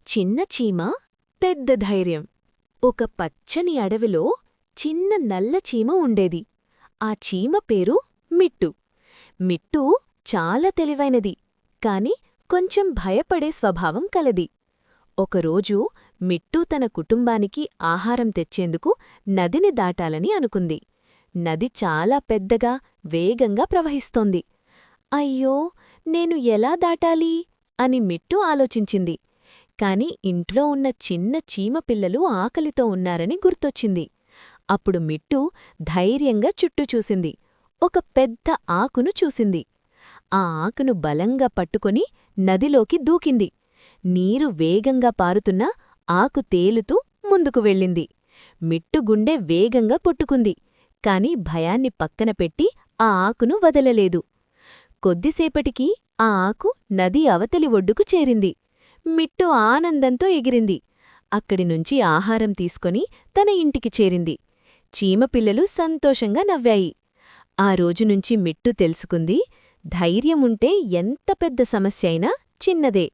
చిన్న చీమ పెద్ద ధైర్యం. ఒక పచ్చని అడవిలో చిన్న నల్ల చీమ ఉండేది. ఆ చీమ పేరు మిట్టు. మిట్టు చాలా తెలివైనది, కాని కొంచెం భయపడే స్వభావం కలది. ఒకరోజు మిట్టు తన కుటుంబానికి ఆహారం తెచ్చేందుకు నదిని దాటాలని అనుకుంది. నది చాలా పెద్దగా, వేగంగా ప్రవహిస్తోంది. అయ్యో, నేను ఎలా దాటాలి అని మిట్టు ఆలోచించింది. కాని ఇంట్లో ఉన్న చిన్న చీమపిల్లలు ఆకలితో ఉన్నారని గుర్తొచ్చింది. అప్పుడు మిట్టు ధైర్యంగా చుట్టూ చూసింది. ఒక పెద్ద ఆకును చూసింది. ఆ ఆకును బలంగా పట్టుకొని నదిలోకి దూకింది. నీరు వేగంగా పారుతున్నా ఆకు తేలుతూ ముందుకు వెళ్ళింది. మిట్టు గుండె వేగంగా కొట్టుకుంది, కాని భయాన్ని పక్కన పెట్టి ఆ ఆకును వదలలేదు. కొద్దిసేపటికి ఆ ఆకు నది అవతలి ఒడ్డుకు చేరింది. మిట్టు ఆనందంతో ఎగిరింది. అక్కడినుంచి ఆహారం తీసుకొని తన ఇంటికి చేరింది. చీమపిల్లలు సంతోషంగా నవ్వాయి. ఆ రోజునుంచి మిట్టు తెలుసుకుంది, ధైర్యముంటే ఎంత పెద్ద సమస్య అయినా చిన్నదే.